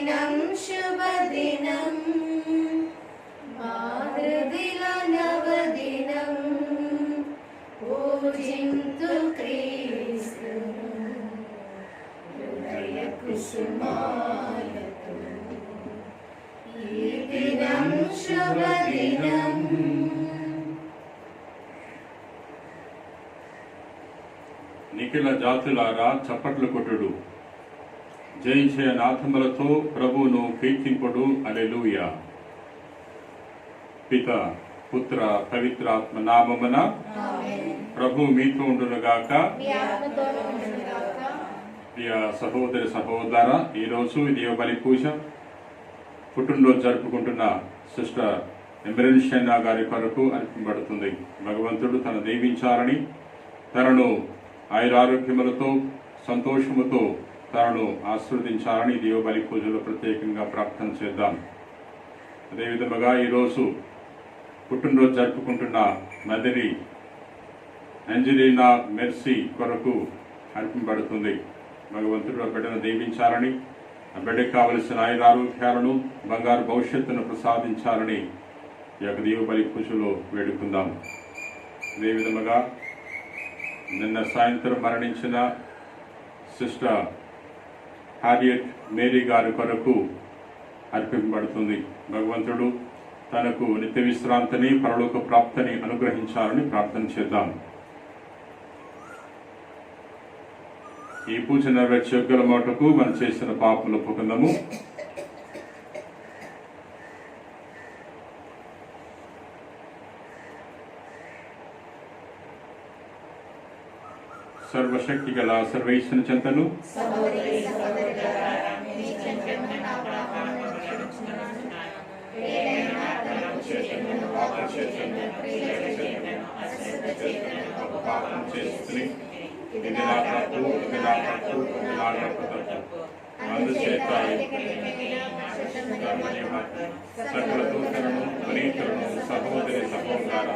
దినం శుభదినం మాతృదిల నవదినం పూజింతు క్రీస్తును హృదయ కుసుమాలతో ఈ దినం శుభదినం. నిఖిల జాతులారా చప్పట్లు కొట్టుడు, జై జయ నాథములతో ప్రభువును కీర్తింపుడు. హల్లెలూయా. పిత పుత్ర పవిత్రాత్మ నామమున ప్రభు మీతో ఉండునుగాక. ప్రియ సహోదరి సహోదర, ఈరోజు దేవబలి పూజ పుట్టినరోజు జరుపుకుంటున్న సిస్టర్ ఎమరెన్షియన్నా గారి కొరకు అర్పింపబడుతుంది. భగవంతుడు తను దీవించాలని, తనను ఆయురారోగ్యములతో సంతోషముతో తనను ఆశీర్వదించాలని దేవబలి పూజలో ప్రత్యేకంగా ప్రార్థన చేద్దాం. అదేవిధముగా ఈరోజు పుట్టినరోజు జరుపుకుంటున్న మదరి అంజలీనా మెర్సీ కొరకు అర్పింపబడుతుంది. భగవంతుడు ఆ బిడ్డను దీవించాలని, ఆ బిడ్డకు కావలసిన ఆయురారోగ్యాలను బంగారు భవిష్యత్తును ప్రసాదించాలని ఈ యొక్క దేవబలి పూజలో వేడుకుందాం. అదేవిధముగా నిన్న సాయంత్రం మరణించిన సిస్టర్ హారియట్ మేరీ గారి కొరకు అర్పింపబడుతుంది. భగవంతుడు తనకు నిత్య విశ్రాంతిని, పరలోక ప్రాప్తిని అనుగ్రహించాలని ప్రార్థన చేద్దాం. ఈ పూజ నెరవేర్చే యోగ్యుల మాటకు మనం చేసిన పాపములు ఒప్పుకుందాము. సర్వశక్తి గల సర్వేశ్వరుని చెంతను అందుచేత సకల దూతలను మనీతులను సహోదరి సహోదర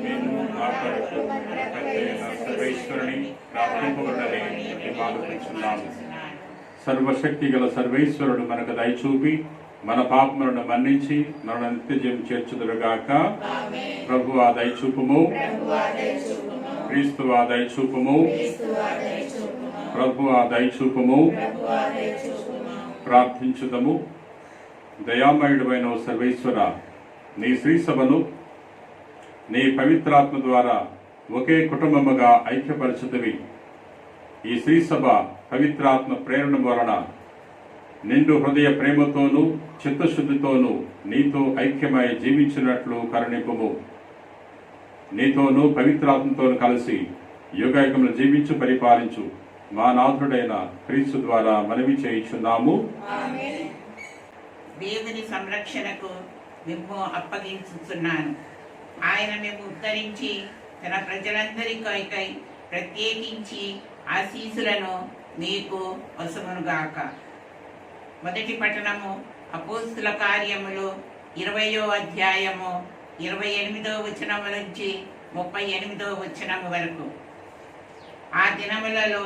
నేను మాట్లాడుతూ సర్వేశ్వరుని ప్రార్థింపబడని ఆలోచించున్నాము. సర్వశక్తి గల సర్వేశ్వరుడు మనకు దయచూపి మన పాపములను మన్నించి మన నిత్యజీవం చేర్చుదురుగాక. ప్రభు ఆ దయచూపుము, క్రీస్తు ఆ దయచూపుము, ప్రభు ఆ దయచూపుము. ప్రార్థించుదము. దయామయుడైన సర్వేశ్వర, నీ శ్రీ సభను నీ పవిత్రాత్మ ద్వారా ఒకే కుటుంబముగా ఐక్యపరచుతవి. ఈ శ్రీ సభ పవిత్రాత్మ ప్రేరణ వలన నిండు హృదయ ప్రేమతోనూ చిత్తశుద్ధితోనూ నీతో ఐక్యమై జీవించినట్లు కరుణింపుము. నీతోనూ పవిత్రాత్మతోనూ కలిసి యుగయుగములు జీవించు పరిపాలించు మా నాథుడైన క్రీస్తు ద్వారా మనవి చేయించున్నాము. దేవుని సంరక్షణకు మేము అప్పగించుతున్నాను. ఆయన మేము ఉద్ధరించి తన ప్రజలందరికై ప్రత్యేకించి ఆశీస్సులను మీకు వసమునుగాక. మొదటి పట్టణము అపోస్తుల కార్యములు 20వ అధ్యాయము 28వ వచనము నుంచి 38వ వచనము వరకు. ఆ దినములలో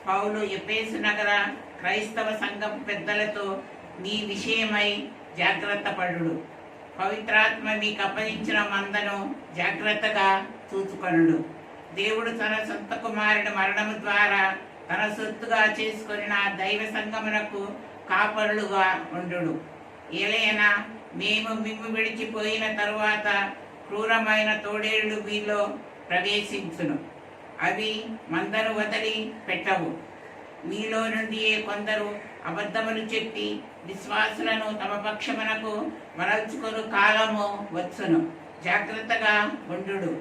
పౌలు ఎఫెసు నగర క్రైస్తవ సంఘం పెద్దలతో మీ విషయమై జాగ్రత్త పడుడు. పవిత్రాత్మ మీకు అప్పగించిన మందను జాగ్రత్తగా చూసుకొనుడు. దేవుడు తన సొంత కుమారుడు మరణము ద్వారా తన సొత్తుగా చేసుకొని నా దైవ సంగమునకు కాపరులుగా ఉండు. ఏలైనా మేము మిమ్ము విడిచిపోయిన తరువాత క్రూరమైన తోడేళ్లు మీలో ప్రవేశించును. అవి మందను వదిలి పెట్టవు. మీలో నుండి కొందరు అబద్ధములు చెప్పి విశ్వాసులను తమ పక్షమునకు మరల్చుకొను కాలము వచ్చును. జాగ్రత్తగా ఉండు.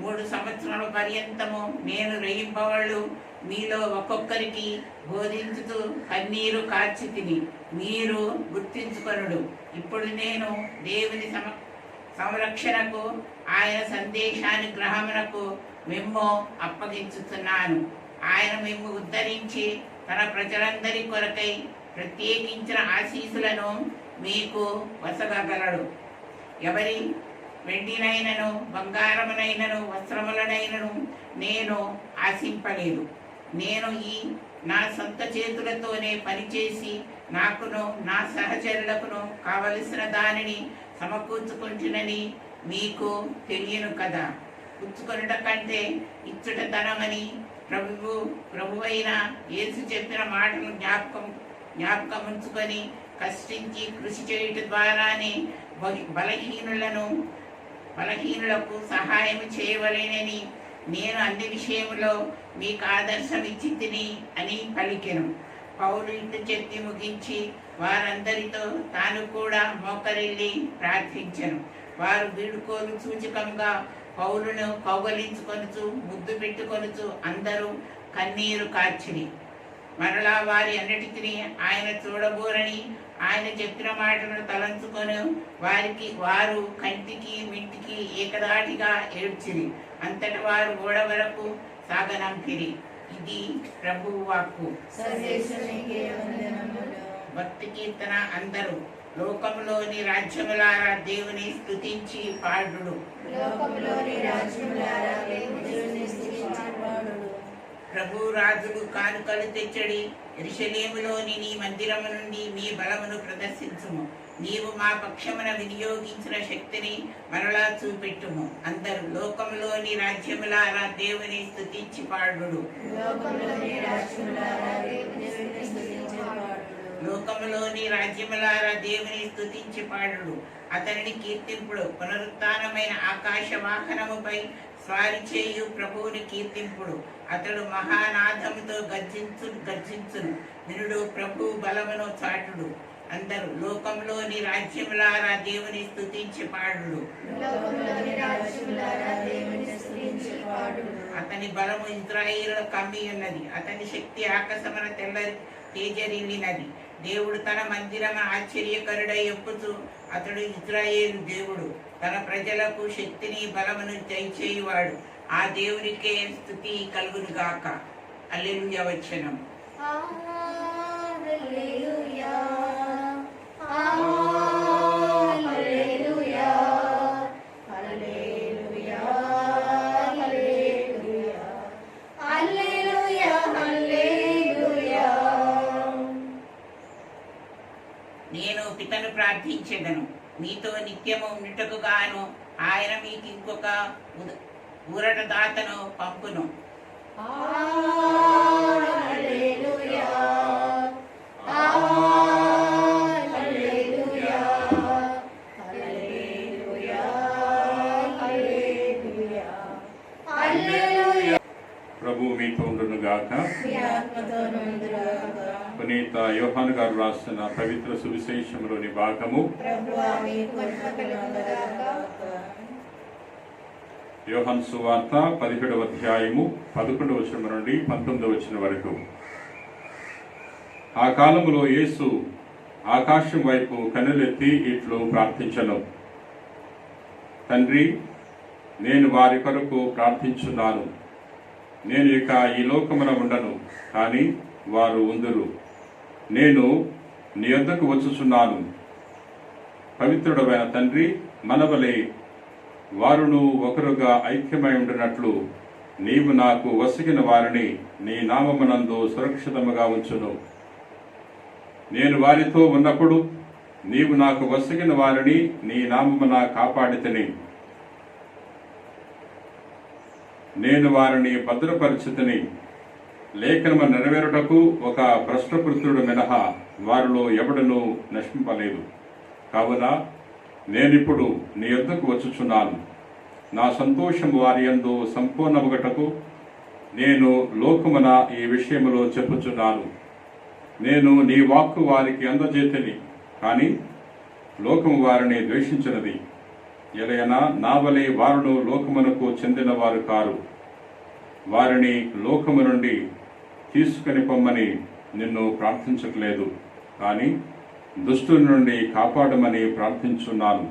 3 సంవత్సరాల పర్యంతము నేను రెయింపవళ్ళు మీలో ఒక్కొక్కరికి బోధించుతూ కన్నీరు కార్చి తిని మీరు గుర్తించుకొనుడు. ఇప్పుడు నేను దేవుని సంరక్షణకు ఆయన సందేశానుగ్రహమునకు మిమ్ము అప్పగించుతున్నాను. ఆయన మిమ్ము ఉద్ధరించి తన ప్రజలందరి కొరకై ప్రత్యేకించిన ఆశీస్సులను మీకు వసగలడు. ఎవరి వెండినైనను బంగారమునైనను వస్త్రములనైనను నేను ఆశింపలేదు. నేను ఈ నా సొంత చేతులతోనే పనిచేసి నాకును నా సహచరులకును కావలసిన దానిని సమకూర్చుకుంటునని మీకు తెలియను కదా. పుచ్చుకొనుట కంటే ఇచ్చుట ధనమని ప్రభువైన యేసు చెప్పిన మాటను జ్ఞాపకం ఉంచుకొని కష్టించి కృషి చేయుట ద్వారానే బలహీనులకు సహాయం చేయవలెనని నేను అన్ని విషయంలో మీకు ఆదర్శం ఇచ్చి తిని అని పలికెను. పౌలు ఇంటి చెప్పి ముగించి వారందరితో తాను కూడా మోకరిల్లి ప్రార్థించెను. వారు వీడుకోలు సూచకంగా పౌలును కౌగలించుకొనుచు ముద్దు పెట్టుకొనుచు అందరూ కన్నీరు కార్చిరి. మరలా వారి అన్నిటికీ ఆయన చూడబోరని ఆయన చెప్పిన మాటలను తలంచుకొని వారు కంటికి మింటికి ఏకదాటిగా ఏడ్చిరి. అంతటి వారు ఓడ వరకు సాగనంపిరి. ఇది ప్రభువు వాక్కు. భక్తి కీర్తన. అందరూ లోకములోని రాజ్యములారా దేవుని స్తుతించి పాడుడు. ప్రభు రాజులు కానుకలు తెచ్చడి. యెరూషలేములోని నీ మందిరము నుండి నీ బలమును ప్రదర్శించుము. నీవు మా పక్షమున వినియోగించిన శక్తిని మరలా చూపెట్టుము. అందరూ లోకంలోని రాజ్యములారా దేవుని స్తుతించి పాడుడు. లోకములోని రాజ్యములారా దేవుని స్తుతించి పాడుడు. అతనిని కీర్తింపుడు. పునరుత్థానమైన ఆకాశ వాహనముపై స్వారీ చేయు ప్రభువుని కీర్తింపుడు. అతడు మహానాదముతో గర్జించును. వినుడు ప్రభు బలమును చాటుడు. అందరూ లోకంలోని రాజ్యములారా దేవుని స్తుతించి పాడుడు. అతని బలము ఇశ్రాయేలుల కమ్మి ఉన్నది. అతని శక్తి ఆకాశమున తెల్లరి తేజరిల్లినది. దేవుడు తన మందిరము ఆశ్చర్యకరుడై ఒప్పుచు అతడు ఇశ్రాయేలు దేవుడు. తన ప్రజలకు శక్తిని బలమును దయచేయువాడు. ఆ దేవునికే స్తుతి కలుగును గాక. హల్లెలూయా. వచనం. నేను పితను ప్రార్థించెదను, మీతో నిత్యము ఉండుటకు గాను ఆయన మీకు ఇంకొక ఊరటదాతను పంపును. ప్రభు మీతో ఉండును గాక. పునీత యోహాను గారు రాసిన పవిత్ర సువిశేషంలోని భాగము. యోహాను సువార్త 17వ అధ్యాయము 11వ వచనం నుండి 19వ వచనం వరకు. ఆ కాలములో యేసు ఆకాశం వైపు కన్నులెత్తి ఇట్లు ప్రార్థించెను. తండ్రి, నేను వారి కొరకు ప్రార్థించున్నాను. నేను ఇక ఈ లోకమున ఉండను, కానీ వారు ఉందురు. నేను నీ యొద్దకు వచ్చుచున్నాను. పవిత్రుడమైన తండ్రి, మనవలే వారును ఒకరుగా ఐక్యమై ఉండినట్లు నీవు నాకు వసిగిన వారిని నీ నామమునందు సురక్షితముగా ఉంచును. నేను వారితో ఉన్నప్పుడు నీవు నాకు వసిగిన వారిని నీ నామమున కాపాడితిని. నేను వారిని భద్రపరిచితిని. లేఖనము నెరవేరుటకు ఒక భ్రష్టపుత్రుడు మినహా వారిలో ఎవడనూ నశింపలేదు. కావున నేనిప్పుడు నీ యొద్దకు వచ్చుచున్నాను. నా సంతోషం వారి యందు సంపూర్ణమగుటకు నేను లోకమున ఈ విషయములో చెప్పుచున్నాను. నేను నీ వాక్కు వారికి అందజేతిని, కానీ లోకము వారిని ద్వేషించినది. ఎలయనా నా వలె వారును లోకమునకు చెందిన వారు కారు. వారిని లోకము నుండి తీసుకుని పొమ్మని నిన్ను ప్రార్థించట్లేదు, కానీ దుష్టుని నుండి కాపాడమని ప్రార్థించున్నాను.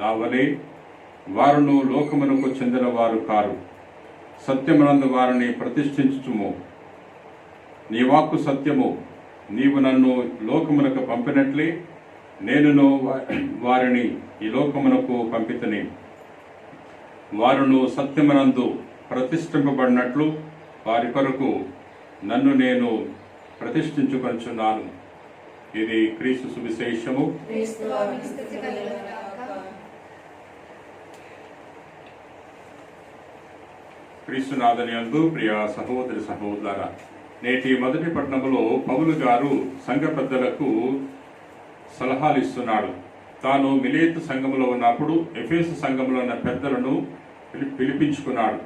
నా వలె వారును లోకమునకు చెందిన వారు కారు. సత్యమునందు వారిని ప్రతిష్ఠించుము. నీ వాక్కు సత్యము. నీవు నన్ను లోకమునకు పంపినట్లే నేనును వారిని ఈ లోకమునకు పంపితిని. వారును సత్యమునందు ప్రతిష్ఠింపబడినట్లు వారి కొరకు నన్ను నేను ప్రతిష్ఠించుకొనుచున్నాను. ఇది క్రీస్తు సువిశేషము. క్రీస్తువానికి స్తుతి కలుగును గాక. క్రీస్తునాథని యందు ప్రియ సహోదరి సహోదరులారా, నేటి మొదటి పట్టణంలో పౌలు గారు సంఘ పెద్దలకు సలహాలు ఇస్తున్నాడు. తాను మిలేతు సంఘంలో ఉన్నప్పుడు ఎఫెసు సంఘంలో ఉన్న పెద్దలను పిలిపించుకున్నాడు.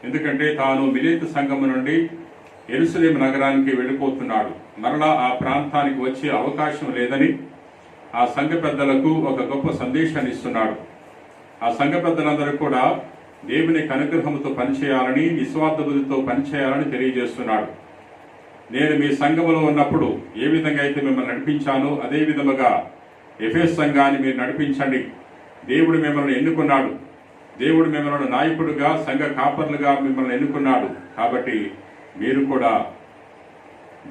ఎందుకంటే తాను మిలేతు సంఘం నుండి యెరూషలేము నగరానికి వెళ్ళిపోతున్నాడు. మరలా ఆ ప్రాంతానికి వచ్చే అవకాశం లేదని ఆ సంఘ పెద్దలకు ఒక గొప్ప సందేశాన్ని ఇస్తున్నాడు. ఆ సంఘ పెద్దలందరూ కూడా దేవుని అనుగ్రహంతో పనిచేయాలని, నిస్వార్థ బుద్ధితో పనిచేయాలని తెలియజేస్తున్నాడు. నేను మీ సంఘములో ఉన్నప్పుడు ఏ విధంగా అయితే మిమ్మల్ని నడిపించానో అదే విధముగా ఎఫెసు సంఘాన్ని మీరు నడిపించండి. దేవుడు మిమ్మల్ని ఎన్నుకున్నాడు. దేవుడు మిమ్మల్ని నాయకుడుగా, సంఘ కాపర్లుగా మిమ్మల్ని ఎన్నుకున్నాడు. కాబట్టి మీరు కూడా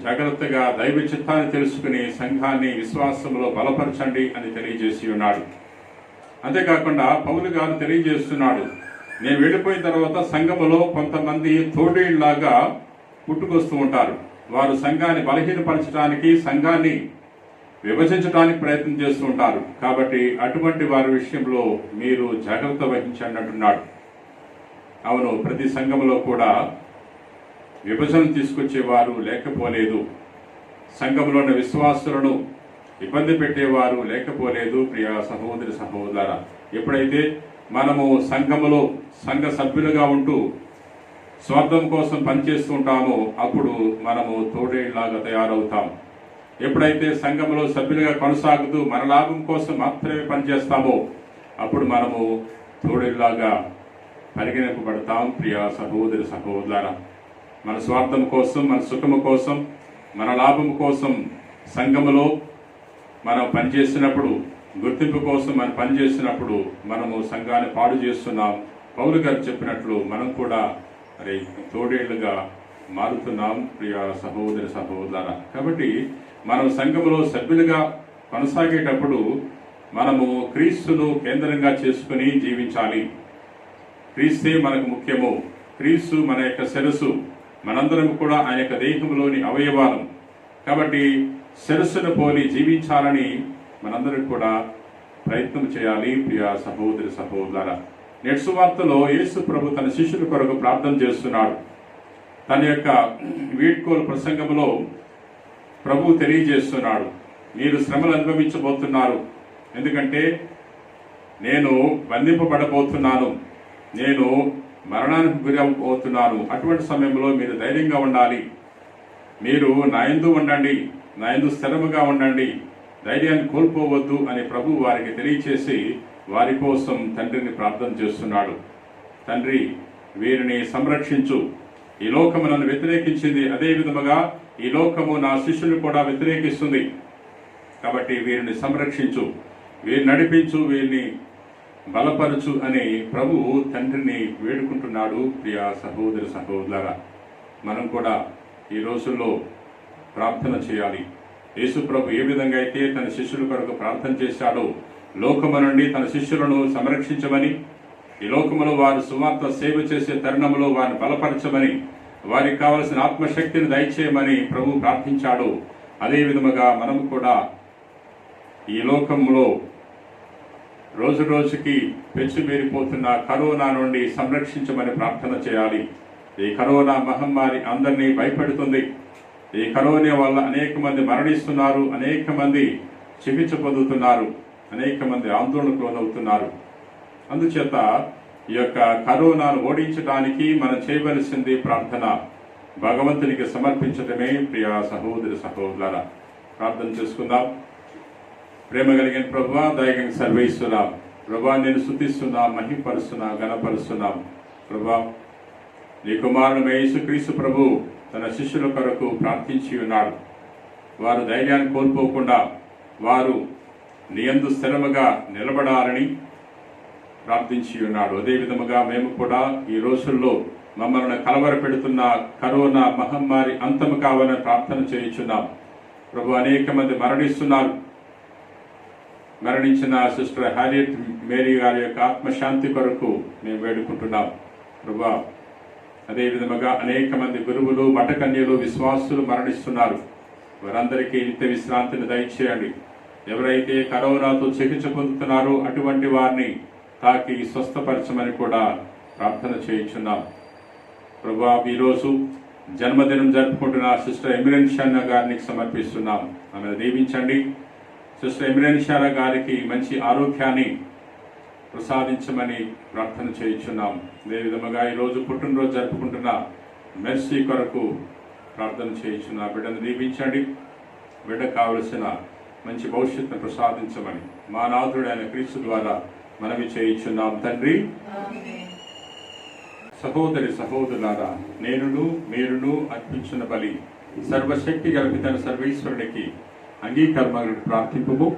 జాగ్రత్తగా దైవ చిత్తాన్ని తెలుసుకుని సంఘాన్ని విశ్వాసంలో బలపరచండి అని తెలియజేసి ఉన్నాడు. అంతేకాకుండా పౌలు గారు తెలియజేస్తున్నాడు, నేను వెళ్ళిపోయిన తర్వాత సంఘములో కొంతమంది తోడేళ్లాగా పుట్టుకొస్తూ ఉంటారు. వారు సంఘాన్ని బలహీనపరచడానికి, సంఘాన్ని విభజించడానికి ప్రయత్నం చేస్తూ ఉంటారు. కాబట్టి అటువంటి వారి విషయంలో మీరు జాగ్రత్త వహించండి అంటున్నాడు. అవును, ప్రతి సంఘములో కూడా విభజన తీసుకొచ్చేవారు లేకపోలేదు. సంఘంలో ఉన్న విశ్వాసులను ఇబ్బంది పెట్టేవారు లేకపోలేదు. ప్రియ సహోదరి సహోదరులారా, ఎప్పుడైతే మనము సంఘములో సంఘ సభ్యులుగా ఉంటూ స్వార్థం కోసం పనిచేస్తూ ఉంటామో అప్పుడు మనము తోడేళ్లాగా తయారవుతాం. ఎప్పుడైతే సంఘంలో సభ్యులుగా కొనసాగుతూ మన లాభం కోసం మాత్రమే పనిచేస్తామో అప్పుడు మనము తోడేళ్లాగా పరిగణింపబడతాం. ప్రియ సహోదరి సహోదరులారా, మన స్వార్థం కోసం, మన సుఖము కోసం, మన లాభం కోసం సంఘములో మనం పనిచేసినప్పుడు, గుర్తింపు కోసం మనం పనిచేసినప్పుడు మనము సంఘాన్ని పాడు చేస్తున్నాం. పౌలు గారు చెప్పినట్లు మనం కూడా మరి తోడేళ్లుగా మారుతున్నాం. ప్రియ సహోదరి సహోదరులారా, కాబట్టి మనం సంఘములో సభ్యులుగా కొనసాగేటప్పుడు మనము క్రీస్తును కేంద్రంగా చేసుకుని జీవించాలి. క్రీస్తే మనకు ముఖ్యము. క్రీస్తు మన యొక్క శిరస్సు, మనందరం కూడా ఆయన యొక్క దేహంలోని అవయవాలం. కాబట్టి శిరస్సును పోలి జీవించాలని మనందరం కూడా ప్రయత్నం చేయాలి. ప్రియ సహోదరి సహోదరులారా, నేటి సువార్తలో యేసు ప్రభు తన శిష్యుల కొరకు ప్రార్థన చేస్తున్నాడు. తన యొక్క వీడ్కోలు ప్రసంగంలో ప్రభు తెలియజేస్తున్నాడు, మీరు శ్రమలు అనుభవించబోతున్నారు. ఎందుకంటే నేను బంధింపబడబోతున్నాను, నేను మరణానికి గురవబోతున్నాను. అటువంటి సమయంలో మీరు ధైర్యంగా ఉండాలి. మీరు నా యందు ఉండండి, నా యందు స్థిరముగా ఉండండి, ధైర్యాన్ని కోల్పోవద్దు అని ప్రభు వారికి తెలియచేసి వారి కోసం తండ్రిని ప్రార్థన చేస్తున్నాడు. తండ్రి, వీరిని సంరక్షించు. ఈ లోకము నన్ను వ్యతిరేకించింది, అదే విధముగా ఈ లోకము నా శిష్యులు కూడా వ్యతిరేకిస్తుంది. కాబట్టి వీరిని సంరక్షించు, వీరిని నడిపించు, వీరిని బలపరచు అని ప్రభు తండ్రిని వేడుకుంటున్నాడు. ప్రియ సహోదరి సహోదరులారా, మనం కూడా ఈ రోజుల్లో ప్రార్థన చేయాలి. యేసు ప్రభు ఏ విధంగా అయితే తన శిష్యుల కొరకు ప్రార్థన చేశాడో, లోకము నుండి తన శిష్యులను సంరక్షించమని, ఈ లోకములో వారు సువార్త సేవ చేసే తరుణంలో వారిని బలపరచమని, వారికి కావలసిన ఆత్మశక్తిని దయచేయమని ప్రభు ప్రార్థించాడు. అదే విధముగా మనము కూడా ఈ లోకంలో రోజు రోజుకి పెంచుమేరిపోతున్న కరోనా నుండి సంరక్షించమని ప్రార్థన చేయాలి. ఈ కరోనా మహమ్మారి అందరినీ భయపెడుతుంది. ఈ కరోనా వల్ల అనేక మంది మరణిస్తున్నారు, అనేక మంది చికిత్స పొందుతున్నారు, అనేక మంది ఆందోళనకు లోనవుతున్నారు. అందుచేత ఈ యొక్క కరోనాను ఓడించడానికి మనం చేయవలసింది ప్రార్థన, భగవంతునికి సమర్పించడమే. ప్రియ సహోదరి సహోదరులారా, ప్రార్థన చేసుకుందాం. ప్రేమ కలిగిన ప్రభువా, దయగలిగిన సర్వేశ్వరా, ప్రభువా నేను స్తుతిస్తున్నాం, మహిమపరుస్తున్నాం, ఘనపరుస్తున్నాం. ప్రభువా, నీ కుమారుడు యేసుక్రీస్తు ప్రభు తన శిష్యుల కొరకు ప్రార్థించి ఉన్నాడు. వారు ధైర్యాన్ని కోల్పోకుండా వారు నీ యందు స్థిరముగా నిలబడాలని ప్రార్థించి ఉన్నాడు. అదే విధముగా మేము కూడా ఈ రోజుల్లో మమ్మల్ని కలవరపెడుతున్న కరోనా మహమ్మారి అంతము కావాలని ప్రార్థన చేయించున్నాం. ప్రభు, అనేక మంది మరణిస్తున్నారు. మరణించిన సిస్టర్ హారియట్ మేరీ గారి యొక్క ఆత్మశాంతి కొరకు మేము వేడుకుంటున్నాం. ప్రభు, అదే విధముగా అనేక మంది గురువులు మఠకన్యలు విశ్వాసులు మరణిస్తున్నారు. వారందరికీ నిత్య విశ్రాంతిని దయచేయండి. ఎవరైతే కరోనాతో చికిత్స పొందుతున్నారో అటువంటి వారిని తాకి స్వస్థపరచమని కూడా ప్రార్థన చేయించున్నాం. ప్రభువా, ఈరోజు జన్మదినం జరుపుకుంటున్న సిస్టర్ ఎమిరెన్షియానా గారిని సమర్పిస్తున్నాం. ఆమెను దీవించండి. సిస్టర్ ఎమిరెన్షియానా గారికి మంచి ఆరోగ్యాన్ని ప్రసాదించమని ప్రార్థన చేయించున్నాం. అదేవిధముగా ఈరోజు పుట్టినరోజు జరుపుకుంటున్న మెర్సీ కొరకు ప్రార్థన చేయించున్నాం. బిడ్డను దీవించండి. బిడ్డ కావలసిన మంచి భవిష్యత్తును ప్రసాదించమని మా నాథుడైన క్రీస్తు ద్వారా మనవి చేయించున్నాం తండ్రి. సహోదరి సహోదరులారా, నేనును మీరును అర్పించిన బలి సర్వశక్తి కల్పితన సర్వేశ్వరునికి అంగీకరణ ప్రార్థింపుము.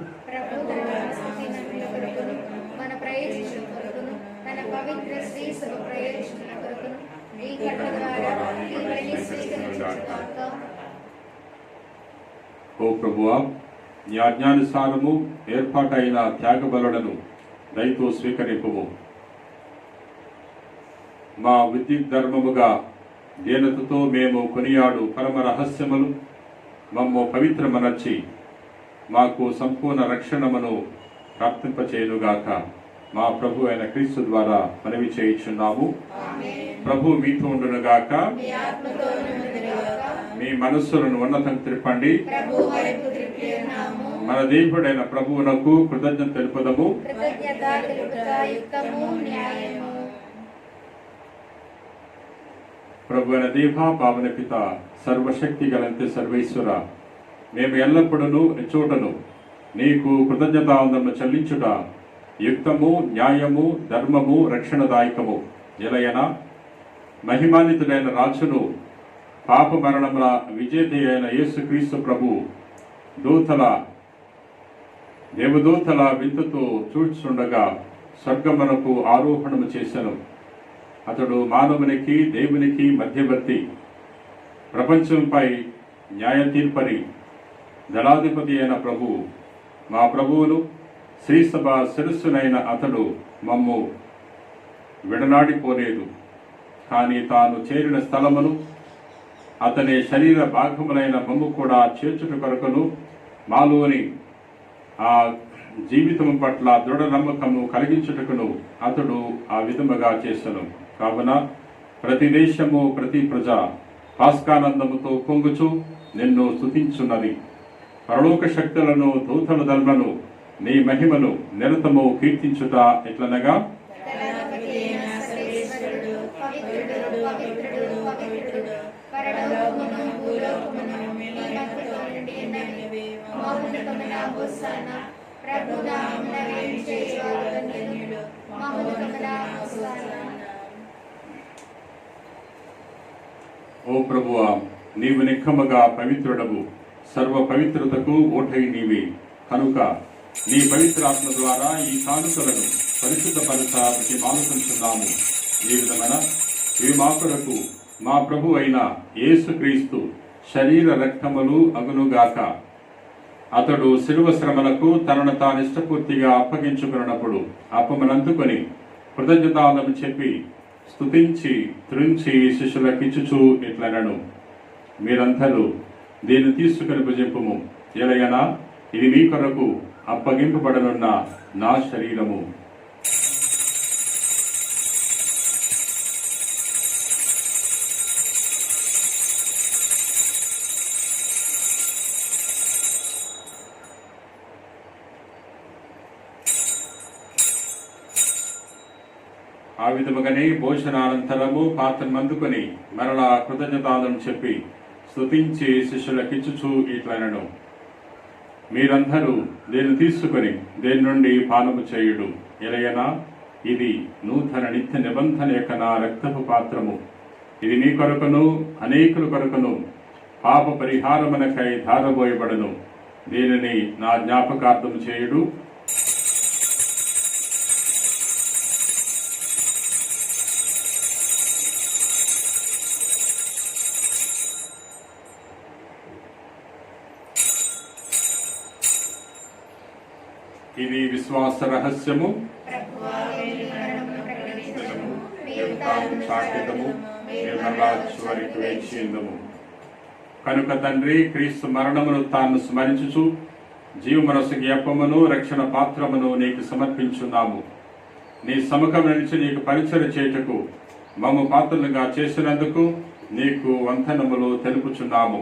మన ప్రయోజనం కొరకును తన పవిత్ర శ్రీ సభ ప్రయోజనం కొరకును ఈ కర్మ ద్వారా ఈ బలిని స్వీకరించుగాక. ఓ ప్రభువా, నీ ఆజ్ఞానుసారము ఏర్పాటైన త్యాగ బలులను దయతో స్వీకరింపుము. మా విద్యుత్ ధర్మముగా దీనతతో మేము కొనియాడు పరమ రహస్యములు మమ్ము పవిత్రమనర్చి మాకు సంపూర్ణ రక్షణమును ప్రాప్తింపచేయునుగాక. మా ప్రభు అయిన క్రీస్తు ద్వారా మనవి చేయించున్నాము. ప్రభు మీతో ఉండునుగాక. మీ మనస్సులను ఉన్నతం త్రిప్పండి. మన దేవుడైన ప్రభువునకు కృతజ్ఞత తెలుపుదము. ప్రభు అయిన దేవ, పావన పిత, సర్వశక్తి గలంతే సర్వేశ్వర, మేము ఎల్లప్పుడూ ఎచ్చోటను నీకు కృతజ్ఞతావందనము చెల్లించుట యుక్తము, న్యాయము, ధర్మము, రక్షణదాయకము. ఎలయన మహిమాన్వితుడైన రాజును పాప మరణముల విజేత అయిన యేసుక్రీస్తు ప్రభు దేవదూతల వింతతో చూచుండగా స్వర్గమునకు ఆరోహణము చేశాను. అతడు మానవునికి దేవునికి మధ్యవర్తి, ప్రపంచంపై న్యాయ తీర్పరి, దళాధిపతి అయిన ప్రభు. మా ప్రభువును శ్రీసభ శిరస్సునైన అతడు మమ్ము విడనాడిపోలేదు. కానీ తాను చేరిన స్థలమును అతని శరీర భాగములైన మమ్ము కూడా చేర్చుట కొరకును మాలోని ఆ జీవితం పట్ల దృఢ నమ్మకము కలిగించుటకును అతడు ఆ విధముగా చేసెను. కావున ప్రతి దేశము, ప్రతి ప్రజ పాస్కానందముతో పొంగుచు నిన్ను స్తుతించున్నది. పరలోక శక్తులను, దూతల దళములను నీ మహిమను నిరతము కీర్తించుట ఎట్లనగా, ఓ ప్రభువా, నీవు నిక్కముగా పవిత్రుడవు, సర్వ పవిత్రతకు ఓటై నీవే. కనుక నీ పవిత్రాత్మ ద్వారా ఈ కానుకలను పరిశుద్ధపరచ ప్రతిమాలుకుంటున్నాము. ఈ విధమైన ఇవి మా కొరకు మా ప్రభు అయిన యేసుక్రీస్తు శరీర రక్తములు అగునుగాక. అతడు శిలువ శ్రమలకు తనను తాను ఇష్టపూర్తిగా అప్పగించుకున్నప్పుడు అప్పమనందుకొని కృతజ్ఞతావందనము చెప్పి స్తుతించి త్రుంచి శిష్యులకిచ్చుచు ఇట్లనను, మీరందరూ దీన్ని తీసుకుని భుజింపుము. ఎలయనా ఇది మీ కొరకు అప్పగింపబడనున్న నా శరీరము. ఆ విధముగానే భోజనానంతరము పాత్రను అందుకొని మరలా కృతజ్ఞతాలను చెప్పి స్తుతించి శిష్యులకిచ్చుచు ఇట్లనను, మీరందరూ దీన్ని తీసుకొని దేని నుండి పానము చేయుడు. ఎలయనా ఇది నూతన నిత్య నిబంధన యొక్క నా రక్తపు పాత్రము. ఇది నీ కొరకును అనేకుల కొరకును పాప పరిహారమునకై ధారబోయబడను. దీనిని నా జ్ఞాపకార్థము చేయుడు. ఇది విశ్వాస రహస్యము, సాక్ష్యము, మీరు మరలా చివరికి వేచి ఉందుము. కనుక తండ్రి, క్రీస్తు మరణమును తాను స్మరించుచు జీవమనసుకి అప్పమును రక్షణ పాత్రమును నీకు సమర్పించున్నాము. నీ సముఖం నిలిచి నీకు పరిచయం చేయుటకు మమ్ము పాత్రలుగా చేసినందుకు నీకు వందనములు తెలుపుచున్నాము.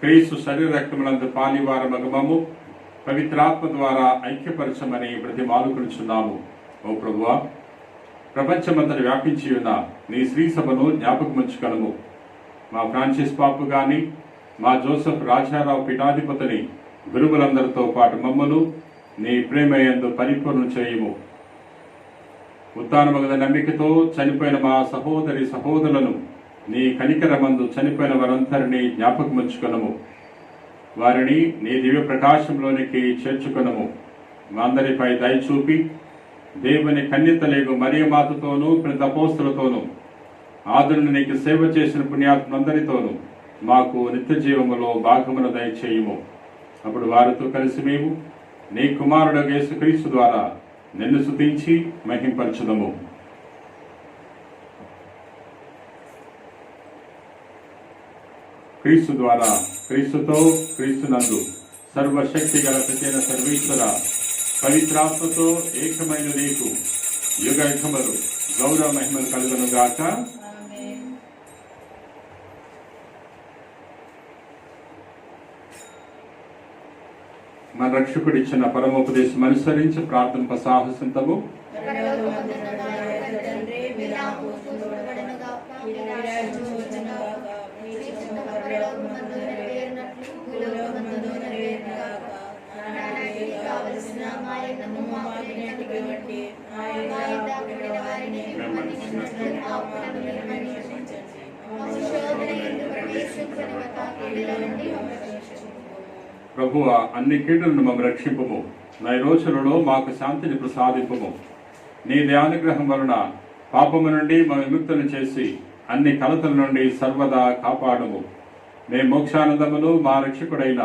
క్రీస్తు శరీర రక్తములందు పాలివారమగు మమ్ము పవిత్రాత్మ ద్వారా ఐక్యపరచమని బ్రతిమాలుకొనుచున్నాము. ఓ ప్రభువా, ప్రపంచమంతటి వ్యాపించి ఉన్న నీ శ్రీ సభను జ్ఞాపకముంచుకొనుము. మా ఫ్రాన్సిస్ పాపు గాని, మా జోసెఫ్ రాజారావు పీఠాధిపతిని గురువులందరితో పాటు మమ్మను నీ ప్రేమయందు పరిపూర్ణం చేయుము. ఉత్థానమగద నమ్మికతో చనిపోయిన మా సహోదరి సహోదరులను నీ కనికరమందు చనిపోయిన వారందరినీ జ్ఞాపకముంచుకొనుము. వారిని నీ దివ్య ప్రకాశంలోనికి చేర్చుకొనుము. మా అందరిపై దయచూపి దేవుని కన్యతలేగు మరియమాతతోనూ ప్రతి అపోస్తలతోనూ ఆదురుని నీకు సేవ చేసిన పుణ్యాత్మందరితోనూ మాకు నిత్య జీవములో భాగమును దయచేయుము. అప్పుడు వారితో కలిసి మేము నీ కుమారుడు యేసుక్రీస్తు ద్వారా నిన్ను స్తుతించి మహింపరచుదము. క్రీస్తు ద్వారా, క్రీస్తుతో, క్రీస్తునందు సర్వశక్తి గల ప్రత్యేక సర్వేశ్వర పవిత్రాత్మతో ఏకమైన నీకు యుగ యుగములు గౌరవ మహిమలు కలుగును గాక. మన రక్షకుడిచ్చిన పరమోపదేశం అనుసరించి ప్రార్థన సాహసింతము. ప్రభువా, అన్ని కీడులను మమ్మ రక్షింపము. నా రోజులలో మాకు శాంతిని ప్రసాదింపము. నీ దయానుగ్రహం వలన పాపము నుండి మా విముక్తులను చేసి అన్ని కలతల నుండి సర్వదా కాపాడము. మేము మోక్షానందమును మా రక్షకుడైన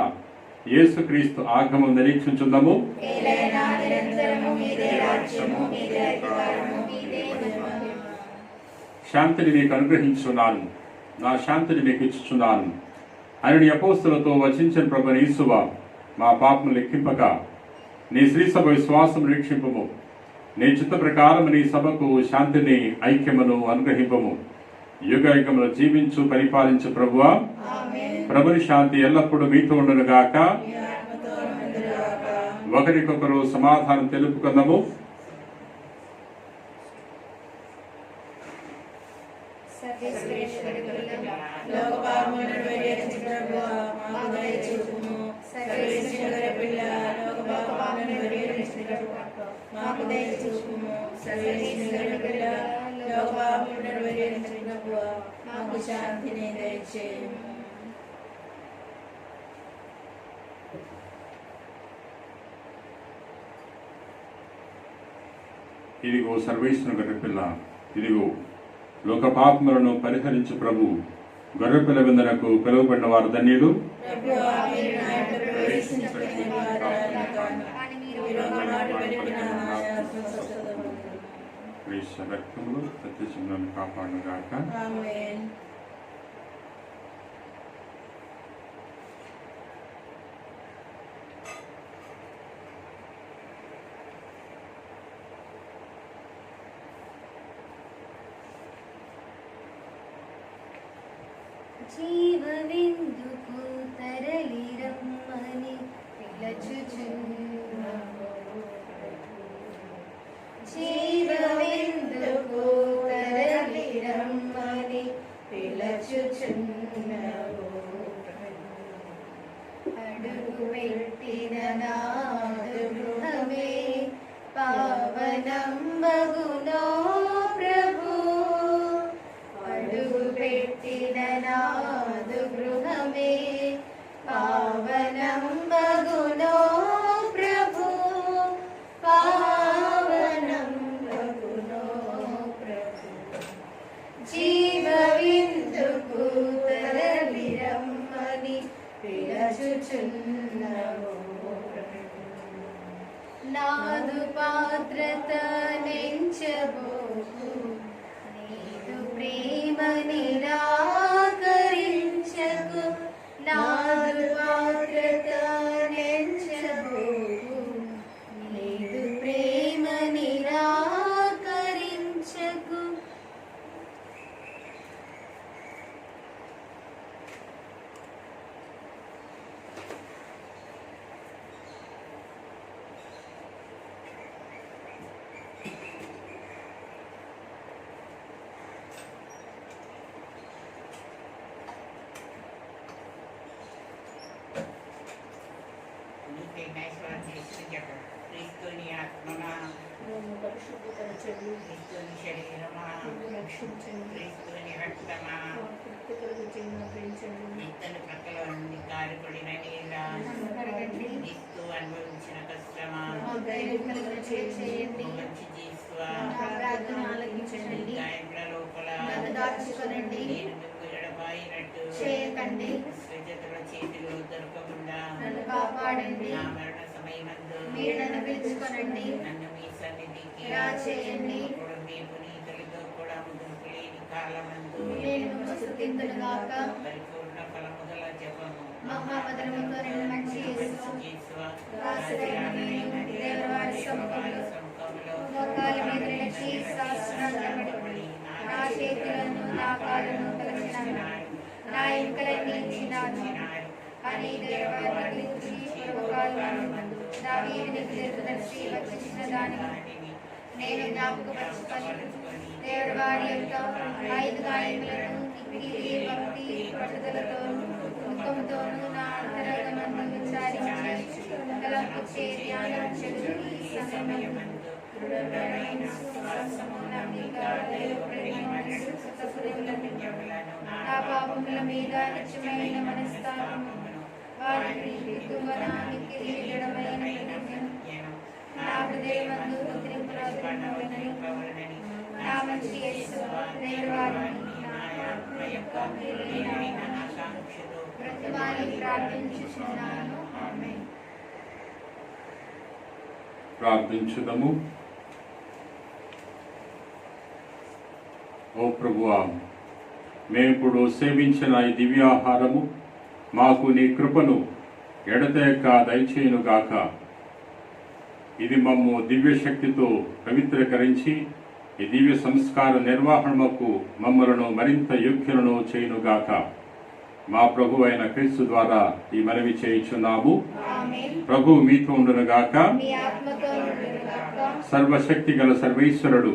యేసుక్రీస్తు ఆగమం నిరీక్షించుందము. శాంతిని నీకు అనుగ్రహించున్నాను, నా శాంతిని మీకు ఇచ్చుచున్నాను అని నీ అపోస్తలతో వచించిన ప్రభు యేసువా, మా పాపము లెక్కింపక నీ శ్రీ సభ విశ్వాసం నిరీక్షింపము. నీ చిత్త ప్రకారం నీ సభకు శాంతిని ఐక్యమును అనుగ్రహింపము. యుగ యుగములు జీవించు పరిపాలించు ప్రభువా, ప్రభుని శాంతి ఎల్లప్పుడూ మీతో ఉండునుగాక. ఒకరికొకరు సమాధానం తెలుపుకుందాము. శాంతిని దయచేయు. ఇదిగో సర్వేశ్వరుని గొర్రెపిల్ల, ఇదిగో లోక పాపములను పరిహరించు ప్రభు. గొర్రెపిల్ల విందునకు పిలువబడిన వారు ధన్యులు. రక్తములు సత్యశుభ్రం కాపాడుగాక. జీవవిందుకు తరలిరమ్మని పిలచుచున్నాము. జీవవిందుకు తరలిరమ్మని పిలచుచున్నాము. అడుగు పెట్టిన నాదు గృహమే పావనం బగునో ప్రభు. అడుగు పెట్టిన నాదు గృహమే పావనం బగునో ప్రభు. పావనం బగునో ప్రభు. జీవవిందుకు తరలిరమ్మని పిలచుచున్నాము. నాదు పాత్రత నెంచబోకు నీదు ప్రేమ నిరాకరించకు, నాదు పాత్రత నెంచబోకు. లేదు ప్రేమ నిరాకరించకు. క్రీస్తుని ఆత్మమా, పరిశుద్ధపరచండి, క్రీస్తుని శరీరమా, రక్షించండి, క్రీస్తుని రక్తమా, పెంచండి. ఇతని ప్రక్కల నుండి కారిపడిన నీళ్ళ, క్రీస్తు అనుభవించిన కష్టమా, చేయండి, మంచి జీస్వా, నా ప్రార్థన ఆలకించండి, గాయకుల లోపల నన్ను దాచుకొనండి, నేను మిమ్ము ఎడబాయినట్టు చేయకండి, స్వజతుల చేతిలో దొరకకుండా నన్ను కాపాడండి, నా మరణ సమయమందు మీరు నన్ను పిలుచుకొనండి, నన్ను మీ సన్నిధికి ఇలా చేయండి. అప్పుడు మేము నీతులతో కూడా ముదుపు లేని కాలమందు నేను మిమ్ము స్తుతింతునుగాక. పరిపూర్ణ ఫలముగల జపము మహామధురముతో నిన్ను మంచి యేసు, దాసుడైన దేవవారి సముఖంలో మోకాళ్ళ మీద నిలిచి సాష్టాంగపడి, నా చేతులను నా కాళ్ళను తలచినాను, నా ఎముకలన్నీ ఇచ్చినాను అని దేవాన్ని గురించి పూర్వకాలము దావీదునికి దీర్ఘదర్శి వచ్చిన దానిని నేను జ్ఞాపకపరుచుకొని, దేవుడు వారి యొక్క 5 గాయములను మిక్కిలి భక్తి పట్టుదలతోనూ ముఖముతోనూ నా అంతరంగమందు విచారించి తలంపుచే ధ్యానించెదను. ఈ సమయమందు దృఢమైన విశ్వాసము, నమ్మిక, దైవప్రేమ, విశ్వసత హృదయములను, నా పాపముల మీద నిత్యమైన మనస్తాపమును, వారిని దిద్దుమనానికి దృఢమైన ప్రతిజ్ఞను నా హృదయమందు ముద్రింపబడినని, నా మంచి యేసు దైవవారిని నా ఆత్మ యొక్క మేలైన ఆకాంక్షతో ప్రతివాని ప్రార్థించుచున్నాను. ఆమేన్. ప్రార్థించుదము. ఓ ప్రభువా, మేమిప్పుడు సేవించిన ఈ దివ్యాహారము మాకు నీ కృపను ఎడతెగక దయచేయునుగాక. ఇది మమ్ము దివ్య శక్తితో పవిత్రీకరించి ఈ దివ్య సంస్కార నిర్వహణకు మమ్మలను మరింత యోగ్యులను చేయునుగాక. మా ప్రభు అయిన క్రీస్తు ద్వారా ఈ మనవి చేయుచున్నాము. ఆమేన్. ప్రభు మీతో ఉండునుగాక. మీ ఆత్మతో ఉండునుగాక. సర్వశక్తి గల సర్వేశ్వరుడు